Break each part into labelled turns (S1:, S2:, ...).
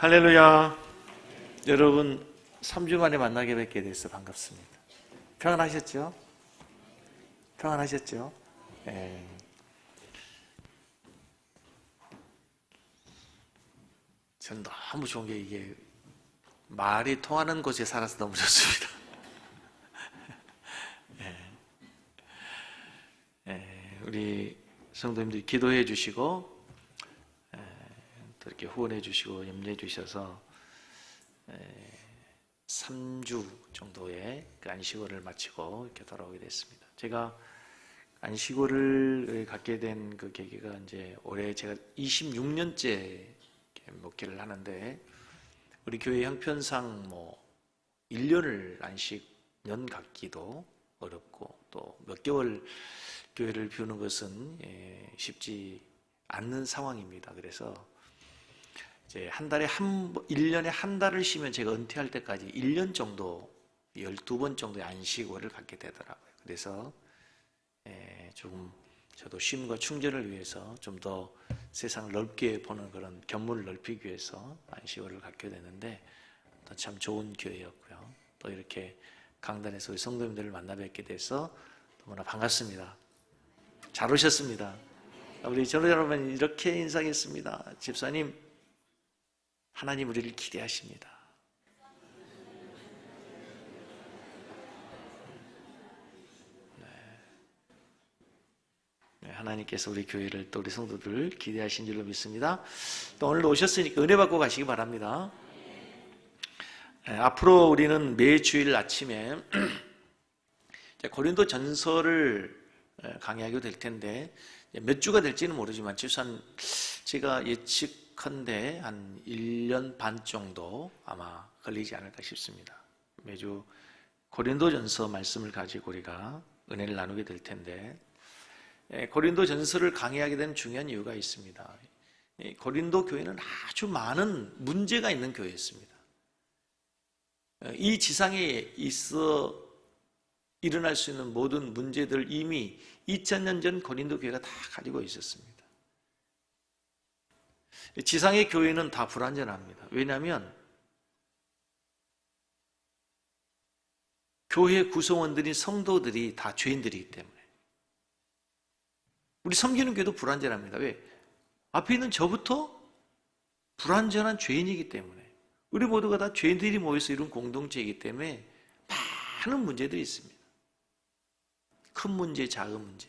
S1: 할렐루야. 여러분 3주 만에 만나게 뵙게 돼서 반갑습니다. 평안하셨죠? 평안하셨죠? 네. 저는 너무 좋은 게 이게 말이 통하는 곳에 살아서 너무 좋습니다. 우리 성도님들이 기도해 주시고 또 이렇게 후원해 주시고 염려해 주셔서 3주 정도의 그 안식월을 마치고 이렇게 돌아오게 됐습니다. 제가 안식월을 갖게 된 그 계기가 이제 올해 제가 26년째 목회를 하는데 우리 교회 형편상 1년을 안식년 갖기도 어렵고 또 몇 개월 교회를 비우는 것은 쉽지 않는 상황입니다. 그래서 이제 1년에 한 달을 쉬면 제가 은퇴할 때까지 1년 정도 12번 정도의 안식월을 갖게 되더라고요. 그래서 조금 저도 쉼과 충전을 위해서 좀 더 세상을 넓게 보는 그런 견문을 넓히기 위해서 안식월을 갖게 되는데 또 참 좋은 교회였고요. 또 이렇게 강단에서 우리 성도님들을 만나 뵙게 돼서 너무나 반갑습니다. 잘 오셨습니다. 우리 전도 여러분 이렇게 인사했습니다. 집사님, 하나님 우리를 기대하십니다. 네, 하나님께서 우리 교회를 또 우리 성도들을 기대하신 줄로 믿습니다. 또 오늘 오셨으니까 은혜 받고 가시기 바랍니다. 앞으로 우리는 매주일 아침에 고린도 전서를 강의하게 될 텐데 몇 주가 될지는 모르지만 최소한 제가 예측컨대 한 1년 반 정도 아마 걸리지 않을까 싶습니다. 매주 고린도전서 말씀을 가지고 우리가 은혜를 나누게 될 텐데 고린도전서를 강의하게 된 중요한 이유가 있습니다. 고린도 교회는 아주 많은 문제가 있는 교회였습니다. 이 지상에 있어 일어날 수 있는 모든 문제들을 이미 2000년 전 고린도 교회가 다 가지고 있었습니다. 지상의 교회는 다 불완전합니다. 왜냐하면 교회 구성원들인 성도들이 다 죄인들이기 때문에. 우리 섬기는 교회도 불완전합니다. 왜? 앞에 있는 저부터 불완전한 죄인이기 때문에. 우리 모두가 다 죄인들이 모여서 이룬 공동체이기 때문에 많은 문제들이 있습니다. 큰 문제, 작은 문제,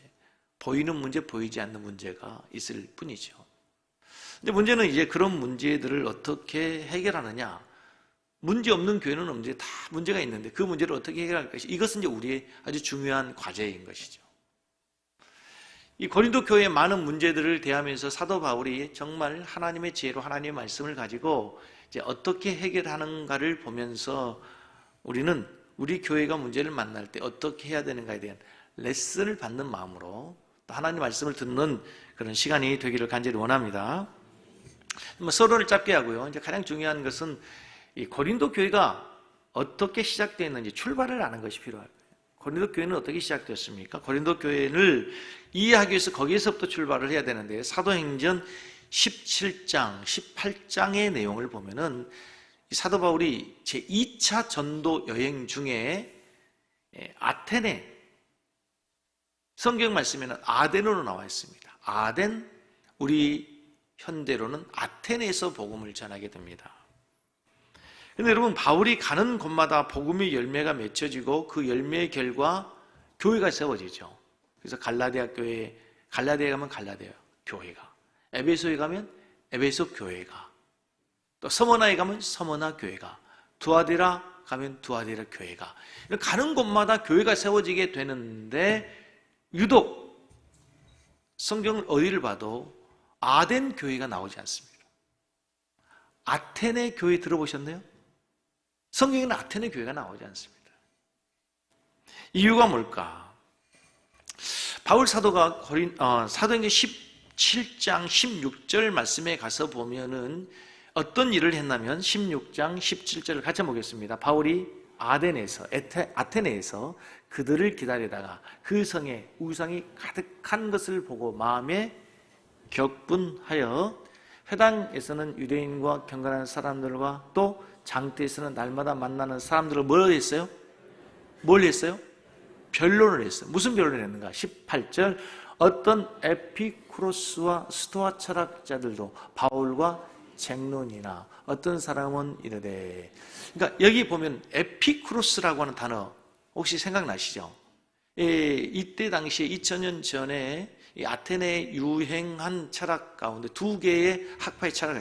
S1: 보이는 문제, 보이지 않는 문제가 있을 뿐이죠. 근데 문제는 이제 그런 문제들을 어떻게 해결하느냐. 문제 없는 교회는 없는데 다 문제가 있는데 그 문제를 어떻게 해결할 것이, 이것은 이제 우리의 아주 중요한 과제인 것이죠. 이 고린도 교회의 많은 문제들을 대하면서 사도 바울이 정말 하나님의 지혜로 하나님의 말씀을 가지고 이제 어떻게 해결하는가를 보면서 우리는 우리 교회가 문제를 만날 때 어떻게 해야 되는가에 대한 레슨을 받는 마음으로 또 하나님 말씀을 듣는 그런 시간이 되기를 간절히 원합니다. 서론을 짧게 하고요. 이제 가장 중요한 것은 이 고린도 교회가 어떻게 시작되었는지 출발을 아는 것이 필요할 거예요. 고린도 교회는 어떻게 시작되었습니까? 고린도 교회를 이해하기 위해서 거기에서부터 출발을 해야 되는데 사도행전 17장, 18장의 내용을 보면은 사도 바울이 제2차 전도 여행 중에 아테네, 성경 말씀에는 아덴으로 나와 있습니다. 아덴, 우리 현대로는 아테네에서 복음을 전하게 됩니다. 그런데 여러분, 바울이 가는 곳마다 복음의 열매가 맺혀지고 그 열매의 결과 교회가 세워지죠. 그래서 갈라디아 갈라디아에 가면 갈라디아 교회가, 에베소에 가면 에베소 교회가, 또 서머나에 가면 서머나 교회가, 두아디라 가면 두아디라 교회가, 가는 곳마다 교회가 세워지게 되는데 유독 성경을 어디를 봐도 아덴 교회가 나오지 않습니다. 아테네 교회 들어보셨나요? 성경에는 아테네 교회가 나오지 않습니다. 이유가 뭘까? 바울 사도가 사도행전 17장 16절 말씀에 가서 보면은 어떤 일을 했냐면 16장 17절을 같이 보겠습니다. 바울이 아테네에서 그들을 기다리다가 그 성에 우상이 가득한 것을 보고 마음에 격분하여 회당에서는 유대인과 경건한 사람들과 또 장터에서는 날마다 만나는 사람들을 뭘 했어요? 뭘 했어요? 변론을 했어요. 무슨 변론을 했는가? 18절 어떤 에피쿠로스와 스토아 철학자들도 바울과 쟁론이나 어떤 사람은 이르되, 그러니까 여기 보면 에피쿠로스라고 하는 단어 혹시 생각나시죠? 이때 당시에 2000년 전에 아테네에 유행한 철학 가운데 두 개의 학파의 철학이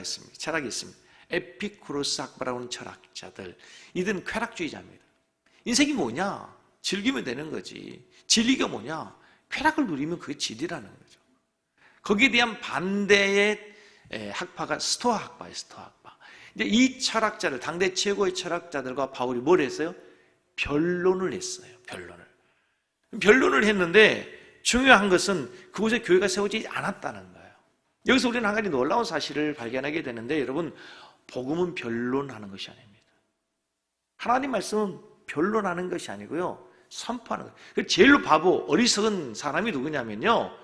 S1: 있습니다. 에피쿠로스 학파라고 하는 철학자들, 이들은 쾌락주의자입니다. 인생이 뭐냐? 즐기면 되는 거지. 진리가 뭐냐? 쾌락을 누리면 그게 진리라는 거죠. 거기에 대한 반대의 학파가 스토아 학파예요. 스토아 학파. 이제 이 철학자들, 당대 최고의 철학자들과 바울이 뭘 했어요? 변론을 했어요. 변론을 했는데 중요한 것은 그곳에 교회가 세워지지 않았다는 거예요. 여기서 우리는 한 가지 놀라운 사실을 발견하게 되는데, 여러분, 복음은 변론하는 것이 아닙니다. 하나님 말씀은 변론하는 것이 아니고요, 선포하는 거예요. 제일로 바보, 어리석은 사람이 누구냐면요,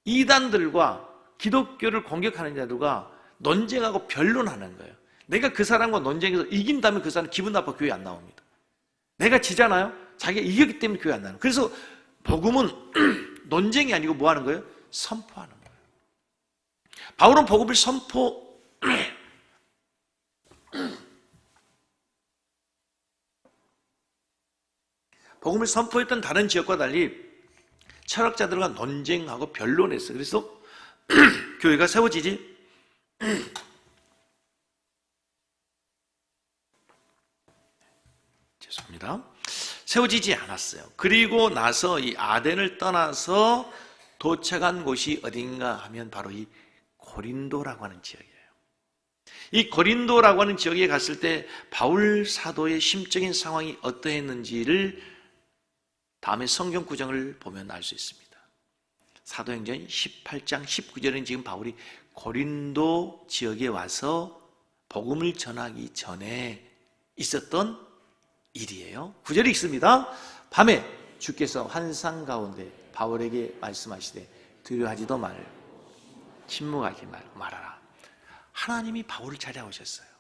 S1: 이단들과 기독교를 공격하는 자들과 논쟁하고 변론하는 거예요. 내가 그 사람과 논쟁해서 이긴 다음에 그 사람 기분 나빠 교회 안 나옵니다. 내가 지잖아요? 자기가 이겼기 때문에 교회 안 나와요. 그래서 복음은 논쟁이 아니고 뭐 하는 거예요? 선포하는 거예요. 바울은 복음을 선포했던 다른 지역과 달리 철학자들과 논쟁하고 변론했어요. 그래서 교회가 세워지지 죄송합니다. 세워지지 않았어요. 그리고 나서 이 아덴을 떠나서 도착한 곳이 어딘가 하면 바로 이 고린도라고 하는 지역이에요. 이 고린도라고 하는 지역에 갔을 때 바울 사도의 심적인 상황이 어떠했는지를 다음에 성경 구절을 보면 알 수 있습니다. 사도행전 18장 19절은 지금 바울이 고린도 지역에 와서 복음을 전하기 전에 있었던 일이에요. 9절이 있습니다. 밤에 주께서 환상 가운데 바울에게 말씀하시되 두려워하지도 말고 침묵하지 말아라. 하나님이 바울을 찾아오셨어요.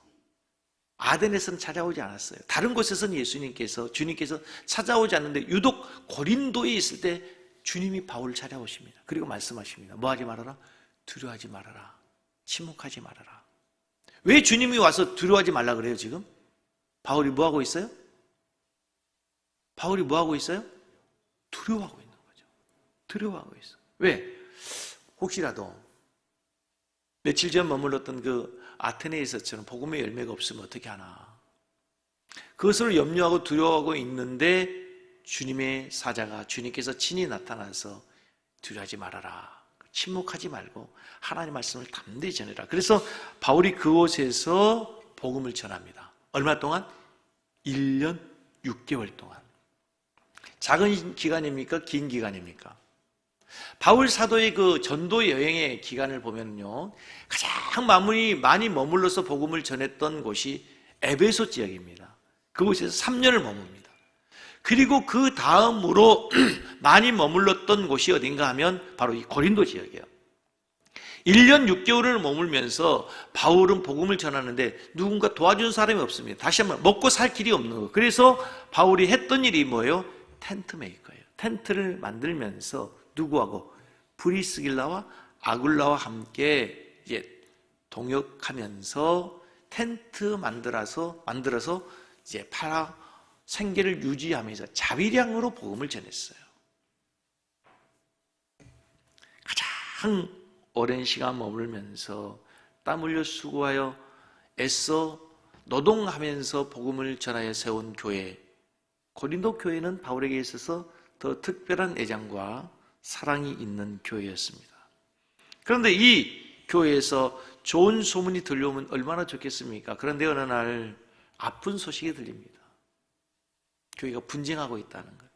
S1: 아덴에서는 찾아오지 않았어요. 다른 곳에서는 주님께서 찾아오지 않는데 유독 고린도에 있을 때 주님이 바울을 찾아오십니다. 그리고 말씀하십니다. 뭐 하지 말아라? 두려워하지 말아라. 침묵하지 말아라. 왜 주님이 와서 두려워하지 말라 그래요 지금? 바울이 뭐 하고 있어요? 바울이 뭐 하고 있어요? 두려워하고 있는 거죠. 두려워하고 있어요. 왜? 혹시라도 며칠 전 머물렀던 그 아테네에서처럼 복음의 열매가 없으면 어떻게 하나. 그것을 염려하고 두려워하고 있는데 주님의 사자가 주님께서 친히 나타나서 두려워하지 말아라. 침묵하지 말고 하나님 말씀을 담대히 전해라. 그래서 바울이 그곳에서 복음을 전합니다. 얼마 동안? 1년 6개월 동안. 작은 기간입니까? 긴 기간입니까? 바울 사도의 그 전도 여행의 기간을 보면요, 가장 많이 머물러서 복음을 전했던 곳이 에베소 지역입니다. 그곳에서 3년을 머뭅니다. 그리고 그 다음으로 많이 머물렀던 곳이 어딘가 하면 바로 이 고린도 지역이에요. 1년 6개월을 머물면서 바울은 복음을 전하는데 누군가 도와준 사람이 없습니다. 다시 한번 먹고 살 길이 없는 거예요. 그래서 바울이 했던 일이 뭐예요? 텐트 메이커예요. 텐트를 만들면서 누구하고? 브리스길라와 아굴라와 함께 이제 동역하면서 텐트 만들어서 이제 팔아 생계를 유지하면서 자비량으로 복음을 전했어요. 가장 오랜 시간 머물면서 땀 흘려 수고하여 애써 노동하면서 복음을 전하여 세운 교회, 고린도 교회는 바울에게 있어서 더 특별한 애정과 사랑이 있는 교회였습니다. 그런데 이 교회에서 좋은 소문이 들려오면 얼마나 좋겠습니까? 그런데 어느 날 아픈 소식이 들립니다. 교회가 분쟁하고 있다는 거예요.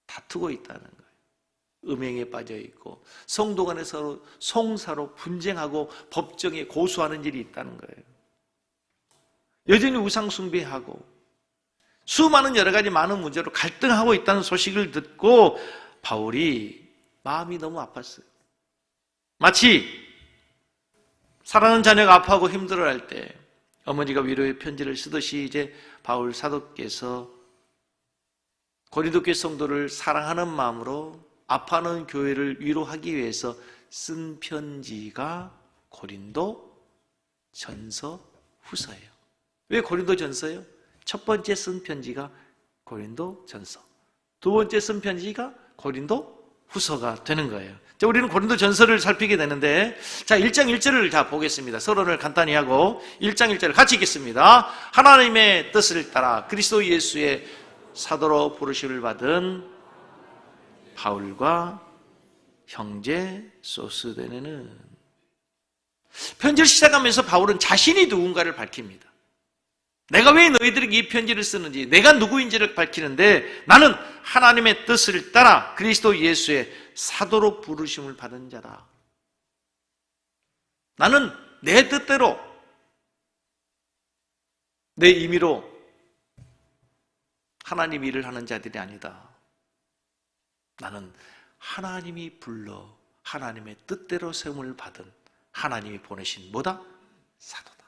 S1: 다투고 있다는 거예요. 음행에 빠져 있고 성도 간에 서로 송사로 분쟁하고 법정에 고소하는 일이 있다는 거예요. 여전히 우상 숭배하고 수많은 여러 가지 많은 문제로 갈등하고 있다는 소식을 듣고 바울이 마음이 너무 아팠어요. 마치 사랑하는 자녀가 아파하고 힘들어할 때 어머니가 위로의 편지를 쓰듯이 이제 바울 사도께서 고린도 교회 성도를 사랑하는 마음으로 아파하는 교회를 위로하기 위해서 쓴 편지가 고린도 전서 후서예요. 왜 고린도 전서예요? 첫 번째 쓴 편지가 고린도 전서, 두 번째 쓴 편지가 고린도 후서가 되는 거예요. 자, 우리는 고린도 전서를 살피게 되는데, 자, 1장 1절을 자 보겠습니다. 서론을 간단히 하고 1장 1절을 같이 읽겠습니다. 하나님의 뜻을 따라 그리스도 예수의 사도로 부르심을 받은 바울과 형제 소스데네는. 편지를 시작하면서 바울은 자신이 누군가를 밝힙니다. 내가 왜 너희들에게 이 편지를 쓰는지, 내가 누구인지를 밝히는데, 나는 하나님의 뜻을 따라 그리스도 예수의 사도로 부르심을 받은 자다. 나는 내 뜻대로, 내 임의로 하나님 일을 하는 자들이 아니다. 나는 하나님이 불러 하나님의 뜻대로 세움을 받은 하나님이 보내신 뭐다? 사도다.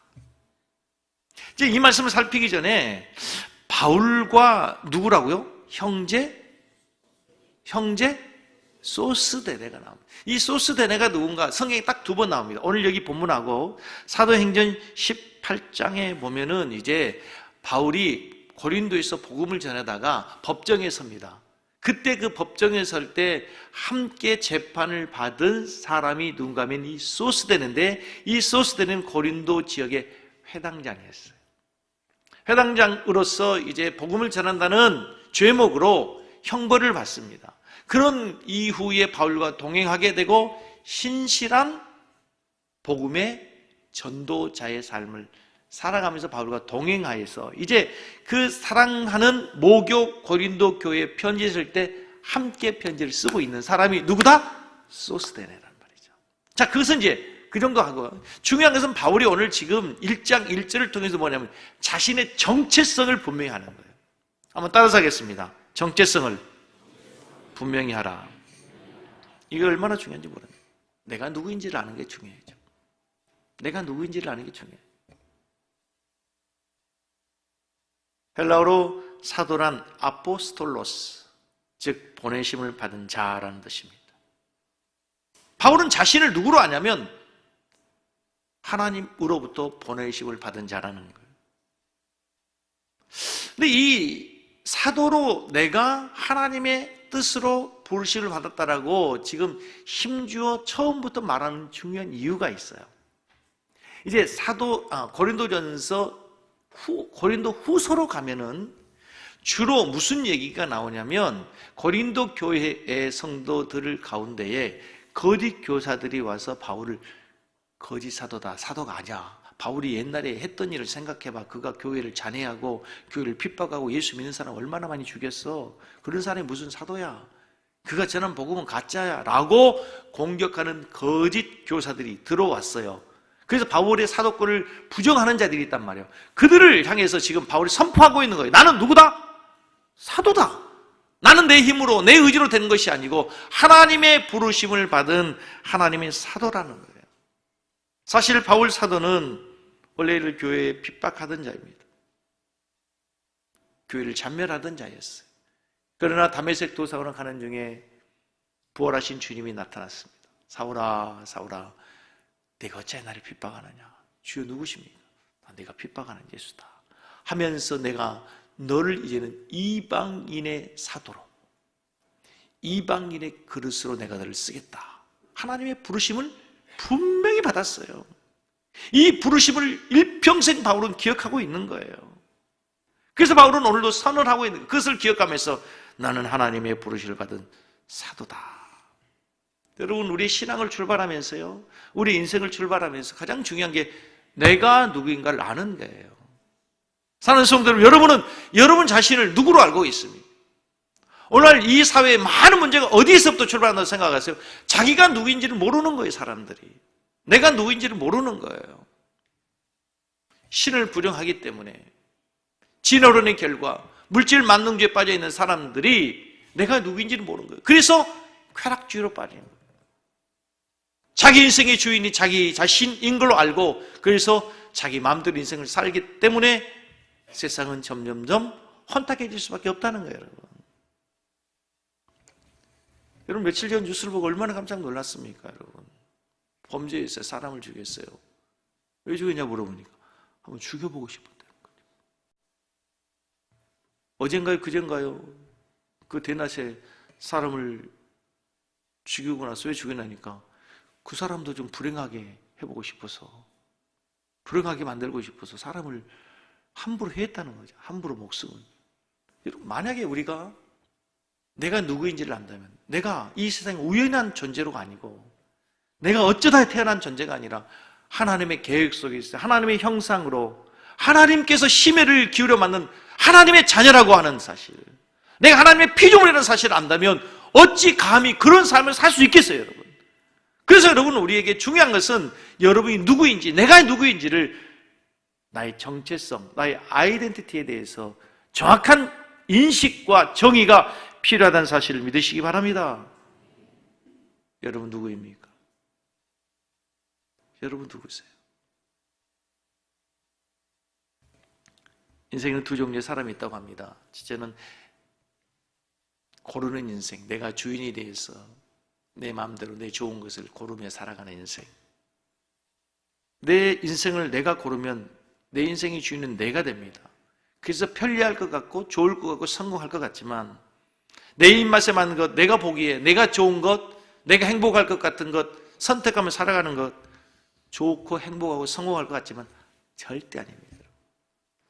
S1: 이제 이 말씀을 살피기 전에 바울과 누구라고요? 형제 소스데네가 나옵니다. 이 소스데네가 누군가 성경에 딱 두 번 나옵니다. 오늘 여기 본문하고 사도행전 18장에 보면은 이제 바울이 고린도에서 복음을 전하다가 법정에 섭니다. 그때 그 법정에 설 때 함께 재판을 받은 사람이 누군가 하면 이 소스데네인데, 이 소스데네는 고린도 지역의 회당장이었어요. 회당장으로서 이제 복음을 전한다는 죄목으로 형벌을 받습니다. 그런 이후에 바울과 동행하게 되고 신실한 복음의 전도자의 삶을 살아가면서 바울과 동행하여서 이제 그 사랑하는 모교 고린도 교회에 편지 쓸 때 함께 편지를 쓰고 있는 사람이 누구다? 소스데네란 말이죠. 자, 그것은 이제 그 정도 하고, 중요한 것은 바울이 오늘 지금 1장 1절을 통해서 뭐냐면 자신의 정체성을 분명히 하는 거예요. 한번 따라서 하겠습니다. 정체성을 분명히 하라. 이게 얼마나 중요한지 모릅니다. 내가 누구인지를 아는 게 중요하죠. 내가 누구인지를 아는 게 중요해요. 헬라어로 사도란 아포스톨로스, 즉 보내심을 받은 자라는 뜻입니다. 바울은 자신을 누구로 아냐면 하나님으로부터 보내심을 받은 자라는 거예요. 근데 이 사도로 내가 하나님의 뜻으로 부르심을 받았다라고 지금 힘주어 처음부터 말하는 중요한 이유가 있어요. 이제 고린도전서 고린도 후서로 가면은 주로 무슨 얘기가 나오냐면 고린도 교회의 성도들 가운데에 거짓 교사들이 와서 바울을 거짓 사도다, 사도가 아니야, 바울이 옛날에 했던 일을 생각해봐, 그가 교회를 잔해하고 교회를 핍박하고 예수 믿는 사람 얼마나 많이 죽였어, 그런 사람이 무슨 사도야, 그가 전한 복음은 가짜야 라고 공격하는 거짓 교사들이 들어왔어요. 그래서 바울의 사도권을 부정하는 자들이 있단 말이에요. 그들을 향해서 지금 바울이 선포하고 있는 거예요. 나는 누구다? 사도다. 나는 내 힘으로 내 의지로 되는 것이 아니고 하나님의 부르심을 받은 하나님의 사도라는 거예요. 사실 바울 사도는 원래 교회에 핍박하던 자입니다. 교회를 잔멸하던 자였어요. 그러나 다메섹 도상으로 가는 중에 부활하신 주님이 나타났습니다. 사울아, 사울아, 내가 어찌 나를 핍박하느냐? 주여 누구십니까? 내가 핍박하는 예수다 하면서 내가 너를 이제는 이방인의 사도로, 이방인의 그릇으로 내가 너를 쓰겠다. 하나님의 부르심을 분명히 받았어요. 이 부르심을 일평생 바울은 기억하고 있는 거예요. 그래서 바울은 오늘도 선언을 하고 있는 거예요. 그것을 기억하면서 나는 하나님의 부르심을 받은 사도다. 여러분, 우리 신앙을 출발하면서요, 우리 인생을 출발하면서 가장 중요한 게 내가 누구인가를 아는 거예요. 사는 성도들, 여러분은 여러분 자신을 누구로 알고 있습니까? 오늘 이 사회의 많은 문제가 어디에서부터 출발한다고 생각하세요? 자기가 누구인지를 모르는 거예요, 사람들이. 내가 누구인지를 모르는 거예요. 신을 부정하기 때문에 진어론의 결과 물질 만능주의에 빠져 있는 사람들이 내가 누구인지를 모르는 거예요. 그래서 쾌락주의로 빠지는 거예요. 자기 인생의 주인이 자기 자신인 걸로 알고 그래서 자기 마음대로 인생을 살기 때문에 세상은 점점점 혼탁해질 수밖에 없다는 거예요, 여러분. 여러분 며칠 전 뉴스를 보고 얼마나 깜짝 놀랐습니까, 여러분? 범죄했어요. 사람을 죽였어요. 왜 죽였냐 물어보니까 한번 죽여보고 싶었다는 거예요. 어젠가요, 그젠가요? 그 대낮에 사람을 죽이고 나서 왜 죽였냐니까 그 사람도 좀 불행하게 해보고 싶어서, 불행하게 만들고 싶어서 사람을 함부로 했다는 거죠. 함부로 목숨을. 여러분, 만약에 우리가 내가 누구인지를 안다면, 내가 이 세상에 우연한 존재로가 아니고 내가 어쩌다 태어난 존재가 아니라 하나님의 계획 속에 있어요. 하나님의 형상으로 하나님께서 심혈을 기울여 만든 하나님의 자녀라고 하는 사실, 내가 하나님의 피조물이라는 사실을 안다면 어찌 감히 그런 삶을 살 수 있겠어요, 여러분? 그래서 여러분, 우리에게 중요한 것은 여러분이 누구인지, 내가 누구인지를, 나의 정체성, 나의 아이덴티티에 대해서 정확한 인식과 정의가 필요하다는 사실을 믿으시기 바랍니다. 여러분 누구입니까? 여러분 누구세요? 인생에는 두 종류의 사람이 있다고 합니다. 첫째는 고르는 인생, 내가 주인이 돼서 내 마음대로 내 좋은 것을 고르며 살아가는 인생. 내 인생을 내가 고르면 내 인생의 주인은 내가 됩니다. 그래서 편리할 것 같고 좋을 것 같고 성공할 것 같지만 내 입맛에 맞는 것, 내가 보기에 내가 좋은 것, 내가 행복할 것 같은 것 선택하며 살아가는 것, 좋고 행복하고 성공할 것 같지만 절대 아닙니다.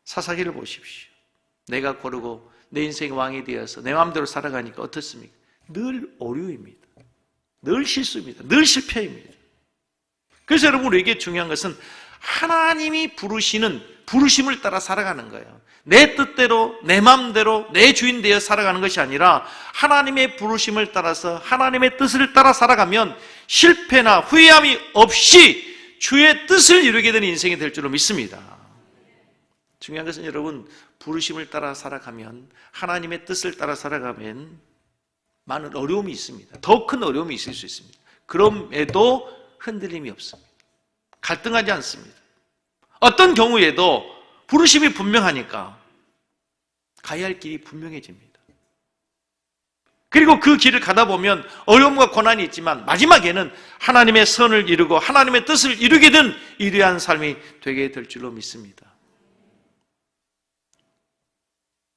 S1: 사사기를 보십시오. 내가 고르고 내 인생의 왕이 되어서 내 마음대로 살아가니까 어떻습니까? 늘 오류입니다. 늘 실수입니다. 늘 실패입니다. 그래서 여러분, 우리에게 중요한 것은 하나님이 부르시는 부르심을 따라 살아가는 거예요. 내 뜻대로, 내 마음대로, 내 주인 되어 살아가는 것이 아니라 하나님의 부르심을 따라서 하나님의 뜻을 따라 살아가면 실패나 후회함이 없이 주의 뜻을 이루게 되는 인생이 될 줄로 믿습니다. 중요한 것은 여러분, 부르심을 따라 살아가면, 하나님의 뜻을 따라 살아가면 많은 어려움이 있습니다. 더 큰 어려움이 있을 수 있습니다. 그럼에도 흔들림이 없습니다. 갈등하지 않습니다. 어떤 경우에도 부르심이 분명하니까 가야 할 길이 분명해집니다. 그리고 그 길을 가다 보면 어려움과 고난이 있지만 마지막에는 하나님의 선을 이루고 하나님의 뜻을 이루게 된 위대한 삶이 되게 될 줄로 믿습니다.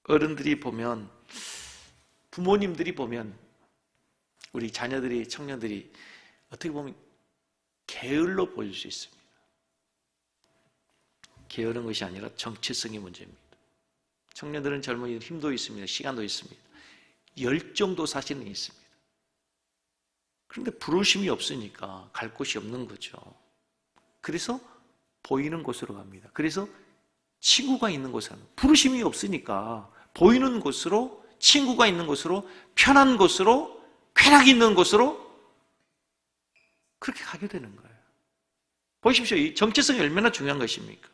S1: 어른들이 보면, 부모님들이 보면 우리 자녀들이, 청년들이 어떻게 보면 게을러 보일 수 있습니다. 게으른 것이 아니라 정체성의 문제입니다. 청년들은 젊은이들 힘도 있습니다. 시간도 있습니다. 열정도 사실은 있습니다. 그런데 부르심이 없으니까 갈 곳이 없는 거죠. 그래서 보이는 곳으로 갑니다. 그래서 친구가 있는 곳은, 부르심이 없으니까 보이는 곳으로, 친구가 있는 곳으로, 편한 곳으로, 쾌락이 있는 곳으로 그렇게 가게 되는 거예요. 보십시오. 이 정체성이 얼마나 중요한 것입니까?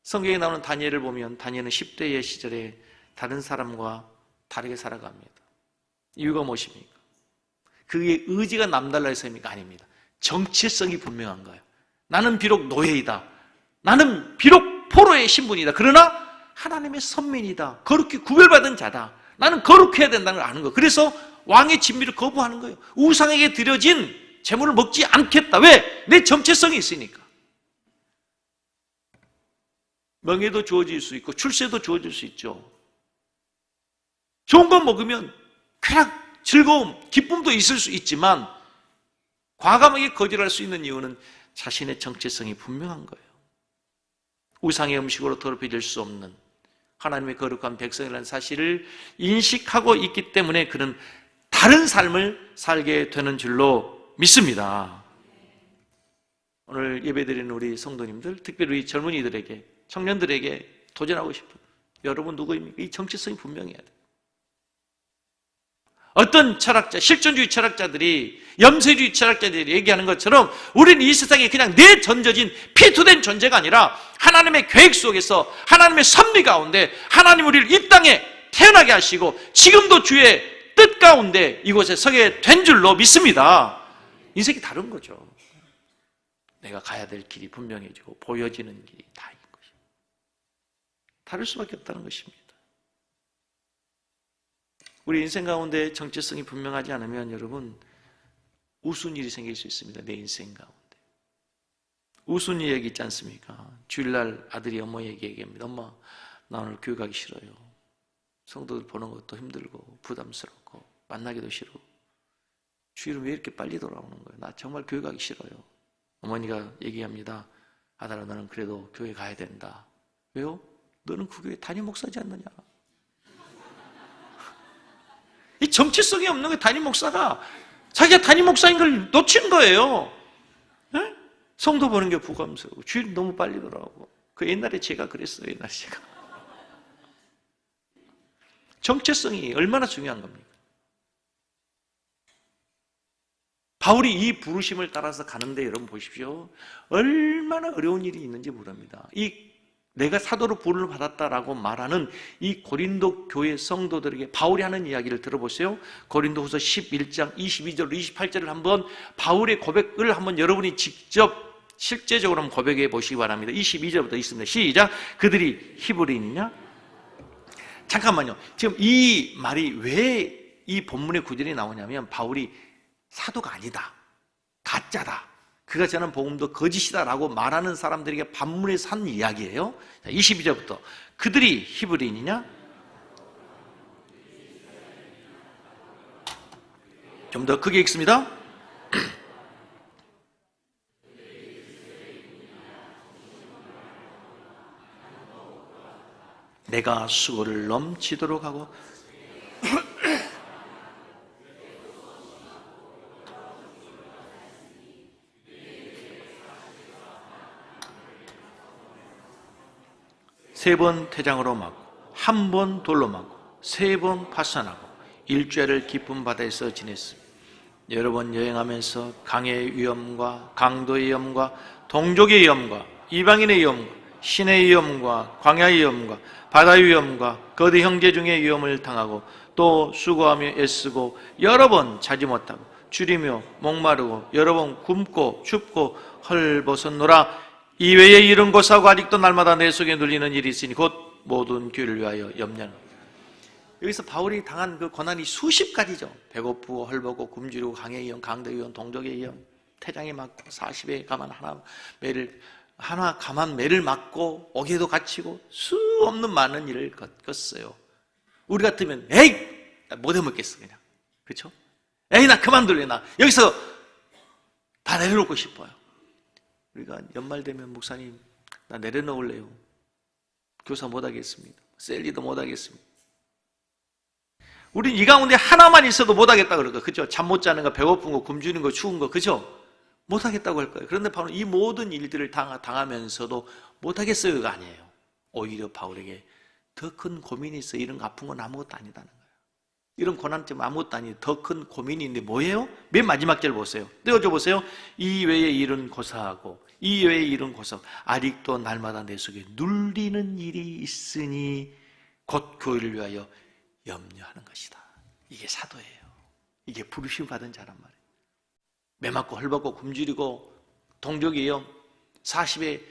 S1: 성경에 나오는 다니엘을 보면 다니엘은 10대의 시절에 다른 사람과 다르게 살아갑니다. 이유가 무엇입니까? 그의 의지가 남달라 해서입니까? 아닙니다. 정체성이 분명한 거예요. 나는 비록 노예이다. 나는 비록 포로의 신분이다. 그러나 하나님의 선민이다. 거룩히 구별받은 자다. 나는 거룩해야 된다는 걸 아는 거예요. 그래서 왕의 진미를 거부하는 거예요. 우상에게 드려진 재물을 먹지 않겠다. 왜? 내 정체성이 있으니까. 명예도 주어질 수 있고 출세도 주어질 수 있죠. 좋은 것 먹으면 쾌락, 즐거움, 기쁨도 있을 수 있지만 과감하게 거절할 수 있는 이유는 자신의 정체성이 분명한 거예요. 우상의 음식으로 더럽혀질 수 없는 하나님의 거룩한 백성이라는 사실을 인식하고 있기 때문에 그는 다른 삶을 살게 되는 줄로 믿습니다. 오늘 예배드리는 우리 성도님들, 특별히 우리 젊은이들에게, 청년들에게 도전하고 싶어요. 여러분 누구입니까? 이 정체성이 분명해야 돼요. 어떤 철학자, 실존주의 철학자들이, 염세주의 철학자들이 얘기하는 것처럼 우리는 이 세상에 그냥 내던져진 피투된 존재가 아니라 하나님의 계획 속에서, 하나님의 섭리 가운데 하나님 우리를 이 땅에 태어나게 하시고 지금도 주의 뜻 가운데 이곳에 서게 된 줄로 믿습니다. 인생이 다른 거죠. 내가 가야 될 길이 분명해지고 보여지는 길이 다인 것이 다를 수밖에 없다는 것입니다. 우리 인생 가운데 정체성이 분명하지 않으면 여러분 우스운 일이 생길 수 있습니다. 내 인생 가운데 우스운 일 얘기 있지 않습니까? 주일날 아들이 어머니에게 얘기합니다. 엄마, 나 오늘 교회 가기 싫어요. 성도들 보는 것도 힘들고 부담스럽고 만나기도 싫어. 주일은 왜 이렇게 빨리 돌아오는 거예요? 나 정말 교회 가기 싫어요. 어머니가 얘기합니다. 아들아, 너는 그래도 교회 가야 된다. 왜요? 너는 그 교회 담임 목사지 않느냐? 이 정체성이 없는 게 담임 목사가 자기가 담임 목사인 걸 놓친 거예요. 네? 성도 보는 게 부담스러워. 주일 너무 빨리 돌아오고. 그 옛날에 제가 그랬어요. 옛날에 제가. 정체성이 얼마나 중요한 겁니까? 바울이 이 부르심을 따라서 가는데 여러분 보십시오. 얼마나 어려운 일이 있는지 모릅니다. 내가 사도로 부름을 받았다라고 말하는 이 고린도 교회 성도들에게 바울이 하는 이야기를 들어보세요. 고린도후서 11장 22절 28절을 한번 바울의 고백을 한번 여러분이 직접 실제적으로 한번 고백해 보시기 바랍니다. 22절부터 있습니다. 시작. 그들이 히브리인이냐? 잠깐만요. 지금 이 말이 왜 이 본문의 구절이 나오냐면 바울이 사도가 아니다, 가짜다, 그가 전한 복음도 거짓이다라고 말하는 사람들에게 반문해서 한 이야기예요. 22절부터 그들이 히브리인이냐? 좀 더 크게 읽습니다. 내가 수고를 넘치도록 하고 세 번 태장으로 맞고 한 번 돌로 맞고 세 번 파산하고 일주일을 깊은 바다에서 지냈습니다. 여러 번 여행하면서 강의 위험과 강도의 위험과 동족의 위험과 이방인의 위험과 신의 위험과 광야의 위험과 바다의 위험과 거대 형제 중의 위험을 당하고 또 수고하며 애쓰고 여러 번 자지 못하고 줄이며 목마르고 여러 번 굶고 춥고 헐벗었노라. 이외에 이런 고사하고 아직도 날마다 내 속에 눌리는 일이 있으니 곧 모든 교회를 위하여 염려하는. 여기서 바울이 당한 그 고난이 수십 가지죠. 배고프고 헐벗고 굶주리고 강의 위험, 강도의 위험, 동족의 위험, 태장에 맞고 40에 가만 하나 가만 매를 맞고 옥에도 갇히고 수 없는 많은 일을 겪었어요. 우리 같으면 에이 못 해먹겠어 그냥, 그렇죠? 에이 나 그만둘래, 나 여기서 다 내려놓고 싶어요. 우리가 연말 되면 목사님 나 내려놓을래요. 교사 못하겠습니다. 셀리도 못하겠습니다. 우린 이 가운데 하나만 있어도 못하겠다 그럴 거예요. 그죠? 잠 못 자는 거, 배고픈 거, 굶주리는 거, 추운 거, 그죠? 못하겠다고 할 거예요. 그런데 바로 이 모든 일들을 당하면서도 못하겠어요가 아니에요. 오히려 바울에게 더 큰 고민이 있어요. 이런 아픈 건 아무것도 아니다는 거예요. 이런 고난점 아무것도 아니, 더 큰 고민이 있는데 뭐예요? 맨 마지막 절 보세요. 떼어줘 보세요. 이 외에 일은 고사하고 이 외에 일은 고사하고 아직도 날마다 내 속에 눌리는 일이 있으니 곧 교회를 위하여 염려하는 것이다. 이게 사도예요. 이게 부르심 받은 자란 말이에요. 매 맞고 헐벗고 굶주리고 동족의 위험 40에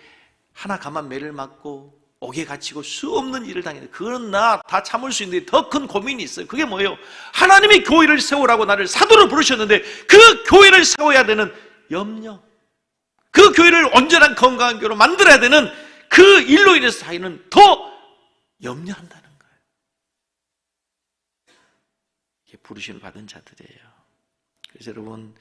S1: 하나 가만 매를 맞고 옥에 갇히고 수 없는 일을 당했는데 그건 나 다 참을 수 있는데 더 큰 고민이 있어요. 그게 뭐예요? 하나님이 교회를 세우라고 나를 사도로 부르셨는데 그 교회를 세워야 되는 염려, 그 교회를 온전한 건강한 교회로 만들어야 되는 그 일로 인해서 자기는 더 염려한다는 거예요. 이게 부르심을 받은 자들이에요. 그래서 여러분,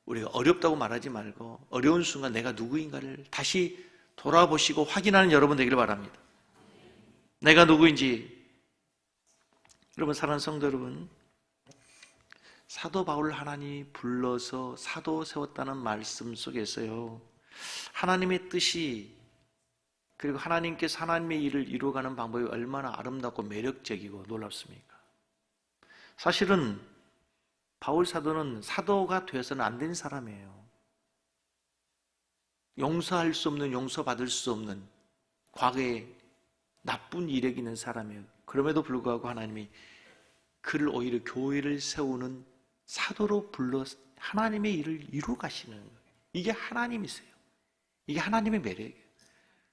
S1: 우리가 어렵다고 말하지 말고 어려운 순간 내가 누구인가를 다시 돌아보시고 확인하는 여러분 되기를 바랍니다. 내가 누구인지. 여러분, 사랑하는 성도 여러분, 사도 바울을 하나님이 불러서 사도 세웠다는 말씀 속에서요, 하나님의 뜻이, 그리고 하나님께서 하나님의 일을 이루어가는 방법이 얼마나 아름답고 매력적이고 놀랍습니까? 사실은 바울 사도는 사도가 되어서는 안 된 사람이에요. 용서할 수 없는, 용서받을 수 없는 과거에 나쁜 이력이 있는 사람이에요. 그럼에도 불구하고 하나님이 그를 오히려 교회를 세우는 사도로 불러 하나님의 일을 이루 가시는 거예요. 이게 하나님이세요. 이게 하나님의 매력이에요.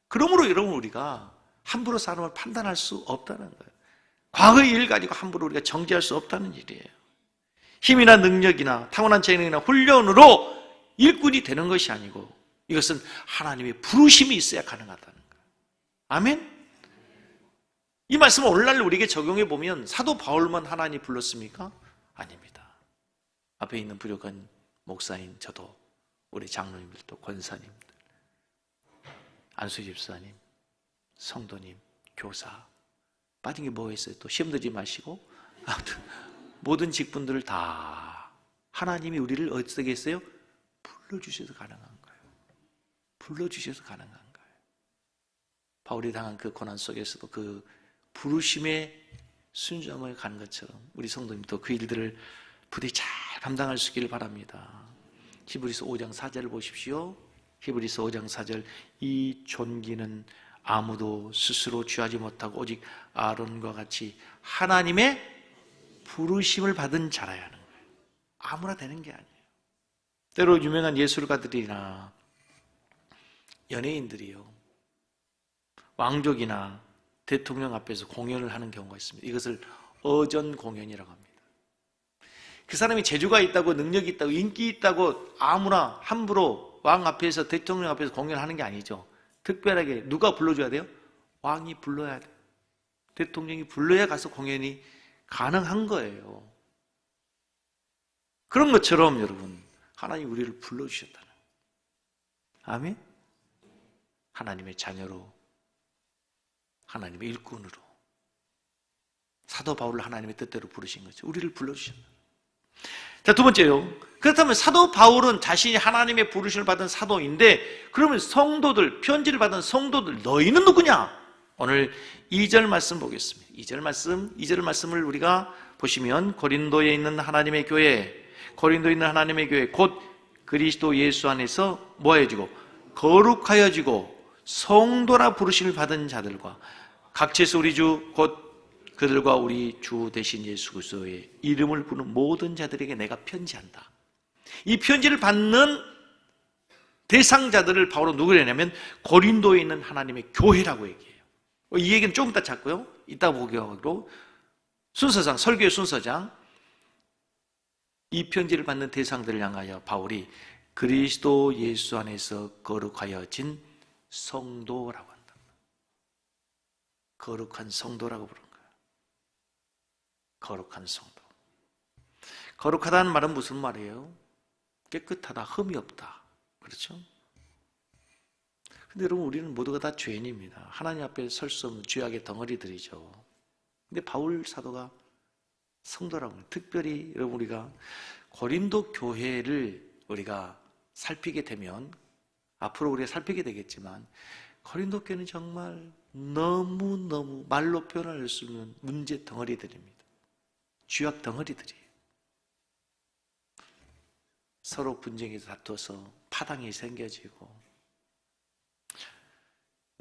S1: 그러므로 여러분, 우리가 함부로 사람을 판단할 수 없다는 거예요. 과거의 일 가지고 함부로 우리가 정죄할 수 없다는 일이에요. 힘이나 능력이나 타고난 재능이나 훈련으로 일꾼이 되는 것이 아니고 이것은 하나님의 부르심이 있어야 가능하다는 거예요. 아멘? 이 말씀을 오늘날 우리에게 적용해 보면 사도 바울만 하나님이 불렀습니까? 아닙니다. 앞에 있는 부족한 목사인 저도, 우리 장로님들도, 권사님들, 안수 집사님, 성도님, 교사, 빠진 게 뭐가 있어요? 또 시험 들지 마시고, 아무튼 모든 직분들을 다 하나님이 우리를 어떻게 했어요? 불러주셔서 가능한 거예요. 불러주셔서 가능한 거예요. 바울이 당한 그 고난 속에서도 그 부르심에 순종을 가는 것처럼 우리 성도님도 그 일들을 부디 잘 감당할 수 있기를 바랍니다. 히브리서 5장 4절을 보십시오. 히브리서 5장 4절, 이 존귀는 아무도 스스로 취하지 못하고 오직 아론과 같이 하나님의 부르심을 받은 자라야 하는 거예요. 아무나 되는 게 아니에요. 때로 유명한 예술가들이나 연예인들이요, 왕족이나 대통령 앞에서 공연을 하는 경우가 있습니다. 이것을 어전 공연이라고 합니다. 그 사람이 재주가 있다고, 능력이 있다고, 인기 있다고 아무나 함부로 왕 앞에서, 대통령 앞에서 공연하는 게 아니죠. 특별하게 누가 불러줘야 돼요? 왕이 불러야 돼요. 대통령이 불러야 가서 공연이 가능한 거예요. 그런 것처럼 여러분, 하나님 우리를 불러주셨다는 거예요. 아멘? 하나님의 자녀로, 하나님의 일꾼으로, 사도 바울을 하나님의 뜻대로 부르신 거죠. 우리를 불러주셨다. 자, 두 번째요. 그렇다면 사도 바울은 자신이 하나님의 부르심을 받은 사도인데, 그러면 성도들, 편지를 받은 성도들, 너희는 누구냐? 오늘 2절 말씀 보겠습니다. 2절 말씀을 우리가 보시면, 고린도에 있는 하나님의 교회, 고린도에 있는 하나님의 교회, 곧 그리스도 예수 안에서 뭐해지고 거룩하여지고 성도라 부르심을 받은 자들과 각처에서 우리 주 곧 그들과 우리 주 대신 예수 그리스도의 이름을 부르는 모든 자들에게 내가 편지한다. 이 편지를 받는 대상자들을 바울은 누구냐면 고린도에 있는 하나님의 교회라고 얘기해요. 이 얘기는 조금 이따 찾고요. 이따 보기로 순서상, 설교의 순서상, 이 편지를 받는 대상들을 향하여 바울이 그리스도 예수 안에서 거룩하여진 성도라고 한다. 거룩한 성도라고 부르는 거예요. 거룩한 성도. 거룩하다는 말은 무슨 말이에요? 깨끗하다, 흠이 없다. 그렇죠? 근데 여러분, 우리는 모두가 다 죄인입니다. 하나님 앞에 설 수 없는 죄악의 덩어리들이죠. 근데 바울 사도가 성도라고 해요. 특별히 여러분, 우리가 고린도 교회를 우리가 살피게 되면, 앞으로 우리가 살피게 되겠지만, 고린도 교회는 정말 너무너무 말로 표현할 수 없는 문제 덩어리들입니다. 죄악 덩어리들이에요. 서로 분쟁에서 다투어서 파당이 생겨지고,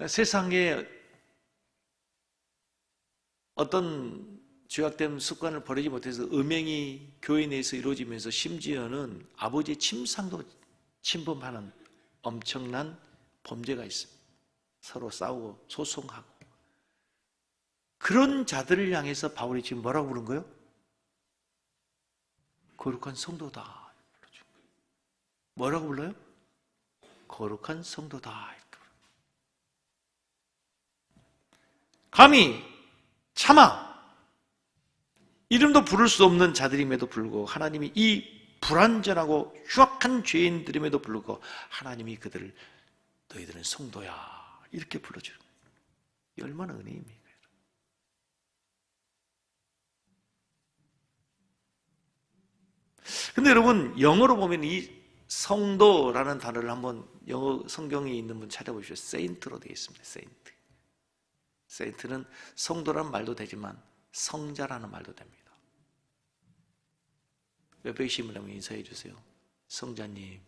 S1: 세상에 어떤 죄악된 습관을 버리지 못해서 음행이 교회 내에서 이루어지면서 심지어는 아버지의 침상도 침범하는 엄청난 범죄가 있습니다. 서로 싸우고 소송하고. 그런 자들을 향해서 바울이 지금 뭐라고 부른 거예요? 거룩한 성도다. 뭐라고 불러요? 거룩한 성도다. 감히 차마 이름도 부를 수 없는 자들임에도 불구하고 하나님이 이 불완전하고 흉악한 죄인들임에도 불구하고 하나님이 그들을 너희들은 성도야 이렇게 불러주는 거예요. 이 얼마나 은혜입니까? 근데 여러분, 영어로 보면 이 성도라는 단어를 한번 영어 성경에 있는 분 찾아보십시오. 세인트로 되어 있습니다. 세인트. 세인트는 성도라는 말도 되지만 성자라는 말도 됩니다. 옆에 계신 분 한번 인사해 주세요. 성자님.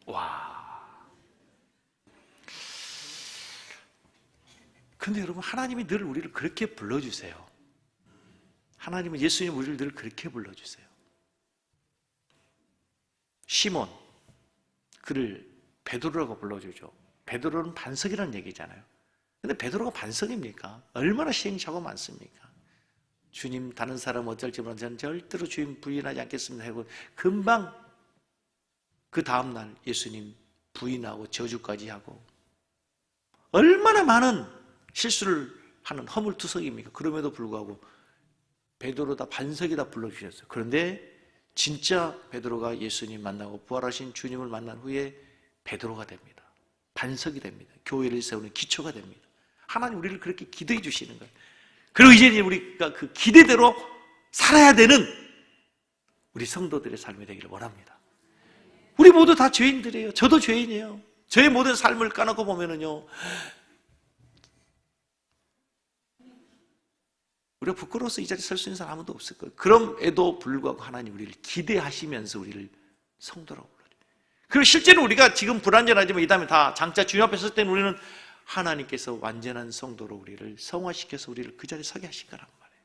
S1: 와. 근데 여러분, 하나님이 늘 우리를 그렇게 불러주세요. 하나님은 예수님 우리를 늘 그렇게 불러주세요. 시몬, 그를 베드로라고 불러주죠. 베드로는 반석이라는 얘기잖아요. 근데 베드로가 반석입니까? 얼마나 시행착오 많습니까? 주님, 다른 사람 어쩔지 모르는 저는 절대로 주님 부인하지 않겠습니다 하고 금방 그 다음날 예수님 부인하고 저주까지 하고 얼마나 많은 실수를 하는 허물투석입니까? 그럼에도 불구하고 베드로다 반석이다 불러주셨어요. 그런데 진짜 베드로가 예수님 만나고 부활하신 주님을 만난 후에 베드로가 됩니다. 반석이 됩니다. 교회를 세우는 기초가 됩니다. 하나님 우리를 그렇게 기대해 주시는 거예요. 그리고 이제 우리가 그 기대대로 살아야 되는 우리 성도들의 삶이 되기를 원합니다. 우리 모두 다 죄인들이에요. 저도 죄인이에요. 저의 모든 삶을 까놓고 보면은요, 우리가 부끄러워서 이 자리에 설 수 있는 사람 아무도 없을 거예요. 그럼에도 불구하고 하나님 우리를 기대하시면서 우리를 성도라고 불러요. 그리고 실제로 우리가 지금 불완전하지만 이 다음에 다 장차 주님 앞에 설 때는 우리는 하나님께서 완전한 성도로 우리를 성화시켜서 우리를 그 자리에 서게 하실 거란 말이에요.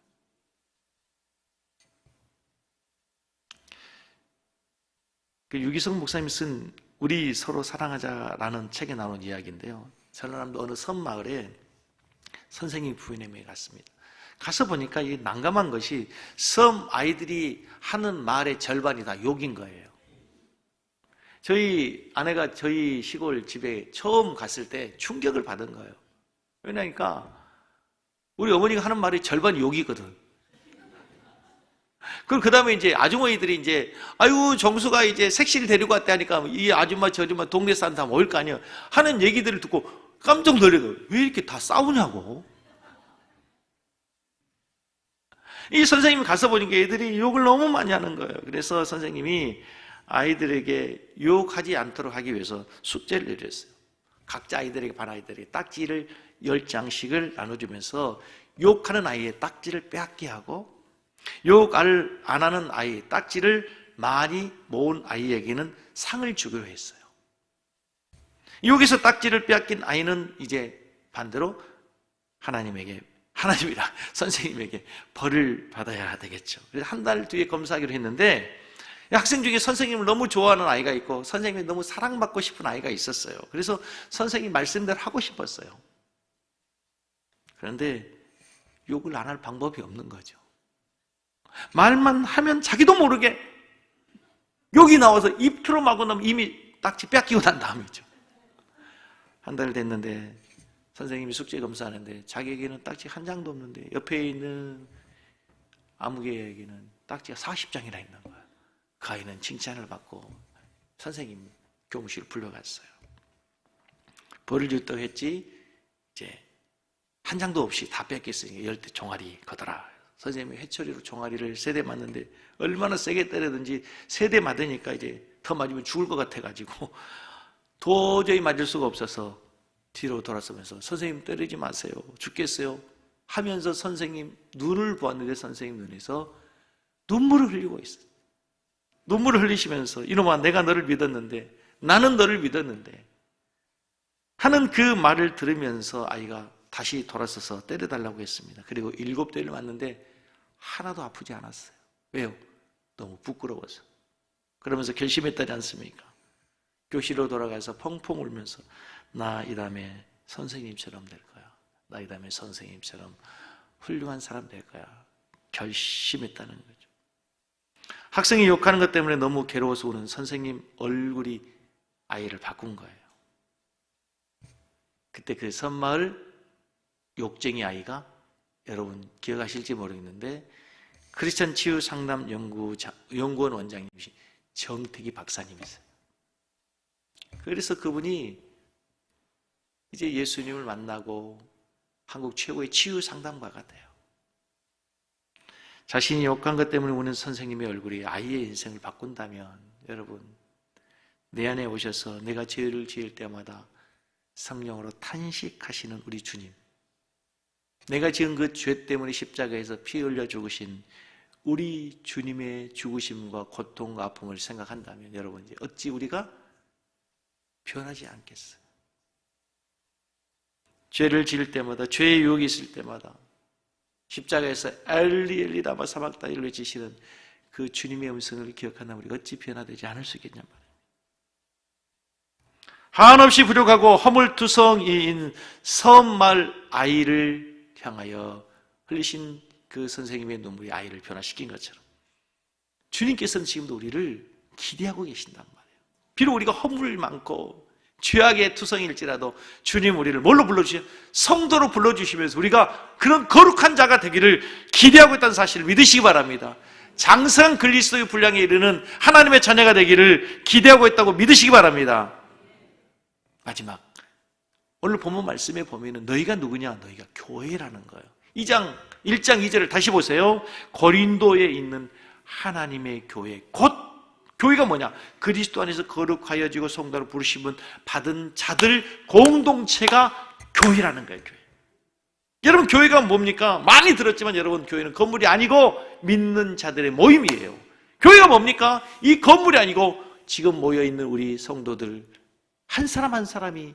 S1: 그 유기성 목사님이 쓴 우리 서로 사랑하자라는 책에 나온 이야기인데요. 전라남도 어느 섬 마을에 선생님 부인에게 갔습니다. 가서 보니까 이 난감한 것이 섬 아이들이 하는 말의 절반이 다 욕인 거예요. 저희 아내가 저희 시골 집에 처음 갔을 때 충격을 받은 거예요. 왜냐니까 우리 어머니가 하는 말이 절반 욕이거든. 그럼 그 다음에 이제 아주머니들이 이제 아유 정수가 이제 색시를 데리고 왔대 하니까 이 아줌마 저 아줌마 동네 사람 다 모일 거 아니에요. 하는 얘기들을 듣고 깜짝 놀래요. 왜 이렇게 다 싸우냐고. 이 선생님이 가서 보니까 애들이 욕을 너무 많이 하는 거예요. 그래서 선생님이 아이들에게 욕하지 않도록 하기 위해서 숙제를 내렸어요. 각자 아이들에게 반 아이들에게 딱지를 10장씩을 나눠주면서 욕하는 아이의 딱지를 빼앗게 하고 욕 안 하는 아이 딱지를 많이 모은 아이에게는 상을 주기로 했어요. 욕에서 딱지를 빼앗긴 아이는 이제 반대로 하나님이라 선생님에게 벌을 받아야 되겠죠. 그래서 한 달 뒤에 검사하기로 했는데 학생 중에 선생님을 너무 좋아하는 아이가 있고 선생님이 너무 사랑받고 싶은 아이가 있었어요. 그래서 선생님 말씀대로 하고 싶었어요. 그런데 욕을 안 할 방법이 없는 거죠. 말만 하면 자기도 모르게 욕이 나와서 입 틀어막고 나면 이미 딱지 뺏기고 난 다음이죠. 한 달 됐는데 선생님이 숙제 검사하는데 자기에게는 딱지 한 장도 없는데 옆에 있는 아무개에게는 딱지가 40장이나 있는 거예요. 그 아이는 칭찬을 받고 선생님 교무실로 불러갔어요. 벌을 줬다고 했지 이제 한 장도 없이 다 뺏겼으니까 10대 종아리 거더라. 선생님이 회초리로 종아리를 3대 맞는데 얼마나 세게 때리든지 3대 맞으니까 이제 더 맞으면 죽을 것 같아가지고 도저히 맞을 수가 없어서 뒤로 돌아서면서 선생님 때리지 마세요. 죽겠어요. 하면서 선생님 눈을 보았는데 선생님 눈에서 눈물을 흘리고 있어요. 눈물을 흘리시면서 이놈아 내가 너를 믿었는데 나는 너를 믿었는데 하는 그 말을 들으면서 아이가 다시 돌아서서 때려달라고 했습니다. 그리고 7대를 맞는데 하나도 아프지 않았어요. 왜요? 너무 부끄러워서. 그러면서 결심했다지 않습니까? 교실로 돌아가서 펑펑 울면서 나 이 다음에 선생님처럼 될 거야. 나 이 다음에 선생님처럼 훌륭한 사람 될 거야. 결심했다는 거죠. 학생이 욕하는 것 때문에 너무 괴로워서 우는 선생님 얼굴이 아이를 바꾼 거예요. 그때 그 섬마을 욕쟁이 아이가 여러분 기억하실지 모르겠는데 크리스천 치유 상담 연구원 원장님이신 정택이 박사님이세요. 그래서 그분이 이제 예수님을 만나고 한국 최고의 치유 상담가가 돼요. 자신이 욕한 것 때문에 우는 선생님의 얼굴이 아이의 인생을 바꾼다면 여러분 내 안에 오셔서 내가 죄를 지을 때마다 성령으로 탄식하시는 우리 주님, 내가 지은 그 죄 때문에 십자가에서 피 흘려 죽으신 우리 주님의 죽으심과 고통과 아픔을 생각한다면 여러분 어찌 우리가 변하지 않겠어요? 죄를 지을 때마다 죄의 유혹이 있을 때마다 십자가에서 엘리 엘리 라마 사박다니를 외치시는 그 주님의 음성을 기억한다면 우리가 어찌 변화되지 않을 수 있겠냔 말이에요. 한없이 부족하고 허물투성이인 섬말 아이를 향하여 흘리신 그 선생님의 눈물이 아이를 변화시킨 것처럼 주님께서는 지금도 우리를 기대하고 계신단 말이에요. 비록 우리가 허물 많고 죄악의 투성일지라도 주님 우리를 뭘로 불러주시죠? 성도로 불러주시면서 우리가 그런 거룩한 자가 되기를 기대하고 있다는 사실을 믿으시기 바랍니다. 장성한 그리스도의 분량에 이르는 하나님의 자녀가 되기를 기대하고 있다고 믿으시기 바랍니다. 마지막, 오늘 본문 말씀에 보면은 너희가 누구냐? 너희가 교회라는 거예요. 1장 2절을 다시 보세요. 고린도에 있는 하나님의 교회, 곧 교회가 뭐냐? 그리스도 안에서 거룩하여지고 성도로 부르심은 받은 자들 공동체가 교회라는 거예요. 교회. 여러분, 교회가 뭡니까? 많이 들었지만 여러분, 교회는 건물이 아니고 믿는 자들의 모임이에요. 교회가 뭡니까? 이 건물이 아니고 지금 모여있는 우리 성도들 한 사람 한 사람이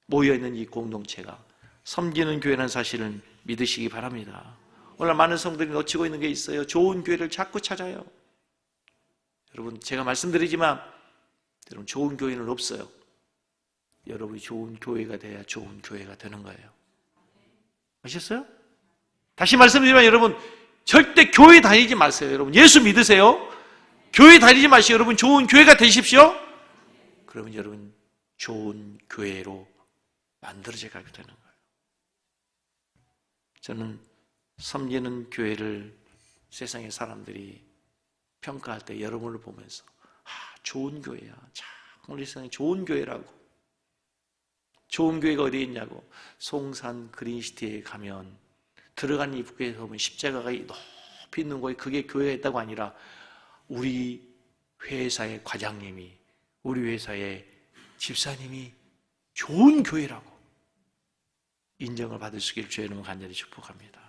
S1: 모여있는 이 공동체가 섬기는 교회라는 사실을 믿으시기 바랍니다. 오늘 많은 성도들이 놓치고 있는 게 있어요. 좋은 교회를 자꾸 찾아요. 여러분, 제가 말씀드리지만 여러분, 좋은 교회는 없어요. 여러분이 좋은 교회가 돼야 좋은 교회가 되는 거예요. 아셨어요? 다시 말씀드리지만 여러분, 절대 교회 다니지 마세요. 여러분, 예수 믿으세요? 교회 다니지 마시고 여러분 좋은 교회가 되십시오. 그러면 여러분 좋은 교회로 만들어져 가게 되는 거예요. 저는 섬기는 교회를 세상의 사람들이 평가할 때 여러분을 보면서 좋은 교회야. 참 우리 세상에 좋은 교회라고. 좋은 교회가 어디에 있냐고. 송산 그린시티에 가면 들어간 입구에서 보면 십자가가 높이 있는 곳에 그게 교회가 있다고 아니라 우리 회사의 과장님이, 우리 회사의 집사님이 좋은 교회라고 인정을 받을 수 있기를 주의 이름으로 간절히 축복합니다.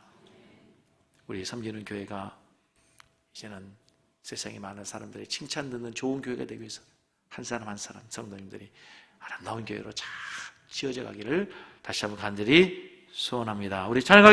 S1: 우리 섬기는 교회가 이제는 세상에 많은 사람들의 칭찬 듣는 좋은 교회가 되기 위해서 한 사람 한 사람 성도님들이 아름다운 교회로 잘 지어져 가기를 다시 한번 간절히 소원합니다. 우리 찬양하